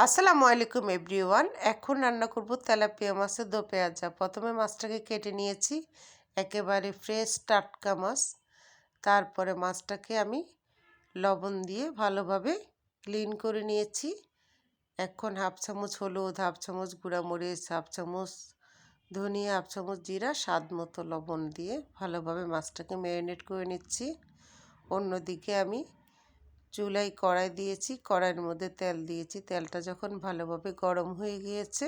আসসালামু আলাইকুম এভরিওয়ান। এখন রান্না করব তেলাপিয়া মাছের দো পেঁয়াজা। প্রথমে মাছটাকে কেটে নিয়েছি, একেবারে ফ্রেশ টাটকা মাছ। তারপরে মাছটাকে আমি লবণ দিয়ে ভালোভাবে ক্লিন করে নিয়েছি। এখন হাফ চামচ হলুদ, হাফ চামচ গুঁড়ামরিচ, হাফ চামচ ধনিয়া, হাফ চামচ জিরা, স্বাদ মতো লবণ দিয়ে ভালোভাবে মাছটাকে ম্যারিনেট করে নিচ্ছি। অন্যদিকে আমি চুলায় কড়াই দিয়েছি, কড়াইয়ের মধ্যে তেল দিয়েছি। তেলটা যখন ভালোভাবে গরম হয়ে গিয়েছে,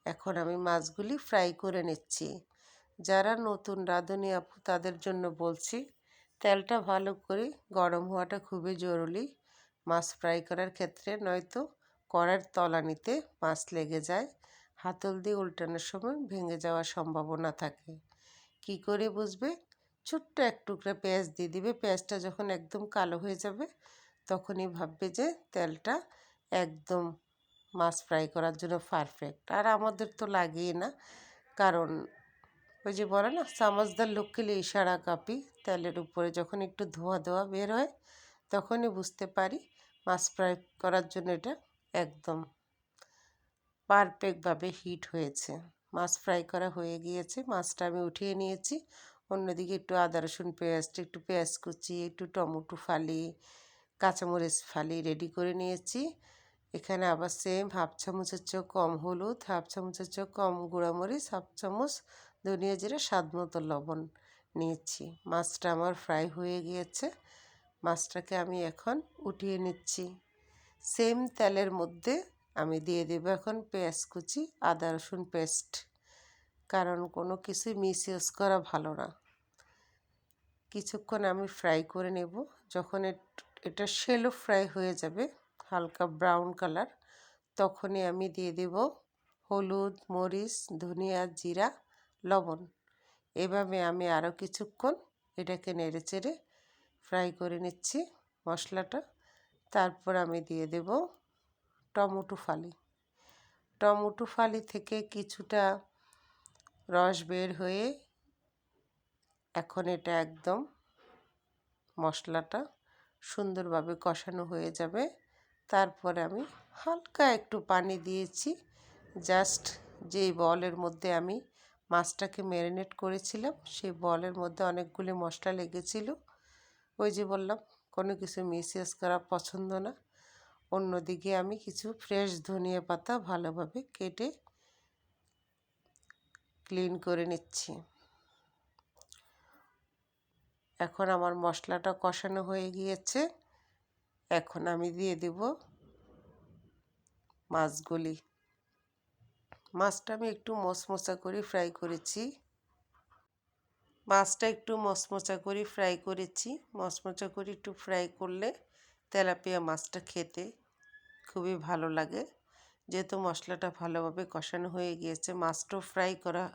এখন আমি মাছগুলি ফ্রাই করে নিচ্ছি। যারা নতুন রাঁধুনি আপু তাদের জন্য বলছি, তেলটা ভালো করে গরম হওয়াটা খুবই জরুরি মাছ ফ্রাই করার ক্ষেত্রে, নয়তো কড়াইয়ের তলানিতে মাছ লেগে যায়, হাতল দিয়ে উল্টানোর সময় ভেঙে যাওয়ার সম্ভাবনা থাকে। কি করে বুঝবে? ছোট্ট এক টুকরা পেঁয়াজ দিয়ে দিবে। পেঁয়াজটা যখন একদম কালো হয়ে যাবে, তখনই ভাববে যে তেলটা একদম মাছ ফ্রাই করার জন্য পারফেক্ট। আর আমাদের তো লাগেই না, কারণ ওই যে বলে না, চামচদার লোক খেলে ইশারা কাঁপি। তেলের উপরে যখন একটু ধোঁয়া ধোঁয়া বের হয়, তখনই বুঝতে পারি মাছ ফ্রাই করার জন্য এটা একদম পারফেক্টভাবে হিট হয়েছে। মাছ ফ্রাই করা হয়ে গিয়েছে, মাছটা আমি উঠিয়ে নিয়েছি। অন্যদিকে একটু আদা রসুন পেস্ট, একটু পেঁয়াজ কুচি, একটু টমেটো ফালি, কাঁচামরিচ ফালি রেডি করে নিয়েছি। এখানে আবার সেম হাফ চামচের চেয়েও কম হলুদ, হাফ চামচের চেয়েও কম গুঁড়ামরিচ, হাফ চামচ ধনিয়া জিরা, স্বাদ মতো লবণ নিয়েছি। মাছটা আমার ফ্রাই হয়ে গিয়েছে, মাছটাকে আমি এখন উঠিয়ে নিচ্ছি। সেম তেলের মধ্যে আমি দিয়ে দেবো এখন পেঁয়াজ কুচি, আদা রসুন পেস্ট, কারণ কোনো কিছুই মিসইউজ করা ভালো না। কিছুক্ষণ আমি ফ্রাই করে নেব। যখন এটা শ্যালো ফ্রাই হয়ে যাবে, হালকা ব্রাউন কালার, তখনই আমি দিয়ে দেব হলুদ, মরিচ, ধনিয়া, জিরা, লবণ। এভাবে আমি আরও কিছুক্ষণ এটাকে নেড়ে চেড়ে ফ্রাই করে নিচ্ছি মশলাটা। তারপর আমি দিয়ে দেব টমেটো ফালি। টমেটো ফালি থেকে কিছুটা রস বের হয়ে এখন এটা একদম মশলাটা সুন্দরভাবে কষানো হয়ে যাবে। তারপরে আমি হালকা একটু পানি দিয়েছি, জাস্ট যেই বলের মধ্যে আমি মাছটাকে ম্যারিনেট করেছিলাম, সেই বলের মধ্যে অনেকগুলি মশলা লেগেছিল। ওই যে বললাম, কোনো কিছু মিসইউজ করা পছন্দ না। অন্যদিকে আমি কিছু ফ্রেশ ধনিয়া পাতা ভালোভাবে কেটে ক্লিন করে নিচ্ছি। এখন আমার মশলাটা কষানো হয়ে গিয়েছে, এখন আমি দিয়ে দেব মাছগুলি। মাছটা আমি একটু মচমচা করে ফ্রাই করেছি। মচমচা করে একটু ফ্রাই করলে তেলাপিয়া মাছটা খেতে খুবই ভালো লাগে। যেহেতু মশলাটা ভালোভাবে কষানো হয়ে গিয়েছে, মাছটাও ফ্রাই করা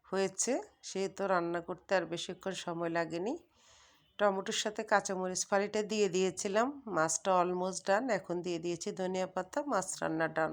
হয়েছে, সেহেতু রান্না করতে আর বেশিক্ষণ সময় লাগেনি। টমেটোর সাথে কাঁচামরিচ ফালিটা দিয়ে দিয়েছিলাম। মাছটা অলমোস্ট ডান। এখন দিয়ে দিয়েছি ধনিয়া পাতা। মাছ রান্না ডান।